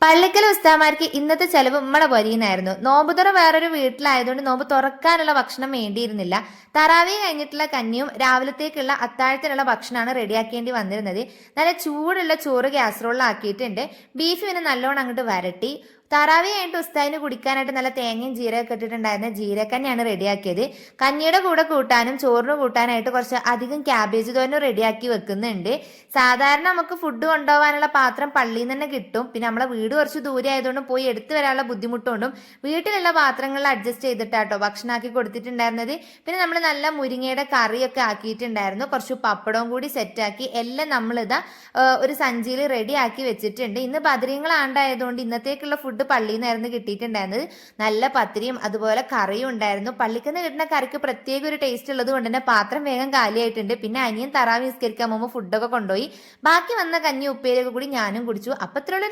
പള്ളിക്കൽ ഉസ്താമാർക്ക് ഇന്നത്തെ ചെലവ് ഉമ്മടെ പൊരിയുന്നായിരുന്നു. നോമ്പുതുറ വേറൊരു വീട്ടിലായതുകൊണ്ട് നോമ്പ് തുറക്കാനുള്ള ഭക്ഷണം വേണ്ടിയിരുന്നില്ല. തറാവി കഴിഞ്ഞിട്ടുള്ള കഞ്ഞിയും രാവിലത്തേക്കുള്ള അത്താഴത്തിനുള്ള ഭക്ഷണമാണ് റെഡിയാക്കേണ്ടി വന്നിരുന്നത്. നല്ല ചൂടുള്ള ചോറ് കാസറോളിലാക്കിയിട്ടുണ്ട്. ബീഫ് പിന്നെ നല്ലോണം അങ്ങോട്ട് വരട്ടി. തറാവി കഴിഞ്ഞിട്ട് ഉസ്താദിന് കുടിക്കാനായിട്ട് നല്ല തേങ്ങയും ജീരകമൊക്കെ ഇട്ടിട്ടുണ്ടായിരുന്ന ജീരക്കന്നെയാണ് റെഡിയാക്കിയത്. കഞ്ഞിയുടെ കൂടെ കൂട്ടാനും ചോറിന് കൂട്ടാനായിട്ട് കുറച്ച് അധികം ക്യാബേജ് തോരനും റെഡിയാക്കി വെക്കുന്നുണ്ട്. സാധാരണ നമുക്ക് ഫുഡ് കൊണ്ടുപോകാനുള്ള പാത്രം പള്ളിയിൽ നിന്ന് തന്നെ കിട്ടും. പിന്നെ നമ്മളെ വീട് കുറച്ച് ദൂരെ ആയതുകൊണ്ടും പോയി എടുത്തു വരാനുള്ള ബുദ്ധിമുട്ടുകൊണ്ടും വീട്ടിലുള്ള പാത്രങ്ങളിൽ അഡ്ജസ്റ്റ് ചെയ്തിട്ടാട്ടോ ഭക്ഷണമാക്കി കൊടുത്തിട്ടുണ്ടായിരുന്നത്. പിന്നെ നമ്മൾ നല്ല മുരിങ്ങയുടെ കറിയൊക്കെ ആക്കിയിട്ടുണ്ടായിരുന്നു. കുറച്ച് പപ്പടവും കൂടി സെറ്റാക്കി എല്ലാം നമ്മളിതാ ഒരു സഞ്ചിയിൽ റെഡി ആക്കി വെച്ചിട്ടുണ്ട്. ഇന്ന് ബദരീങ്ങളാണ്ടായതുകൊണ്ട് ഇന്നത്തേക്കുള്ള ഫുഡ് പള്ളിയിൽ നിന്നായിരുന്നു കിട്ടിയിട്ടുണ്ടായിരുന്നത്. നല്ല പത്തിരിയും അതുപോലെ കറിയും ഉണ്ടായിരുന്നു. പള്ളിക്ക് നിന്ന് കിട്ടുന്ന കറിക്ക് പ്രത്യേക ഒരു ടേസ്റ്റ് ഉള്ളത് കൊണ്ട് തന്നെ പാത്രം വേഗം കാലിയായിട്ടുണ്ട്. പിന്നെ അനിയൻ തറാവി നിസ്കരിക്കാൻ പോകുമ്പോൾ ഫുഡൊക്കെ കൊണ്ടുപോയി. ബാക്കി വന്ന കഞ്ഞി ഉപ്പേരിയൊക്കെ കൂടി ഞാനും കുടിച്ചു. അപ്പത്രയുള്ള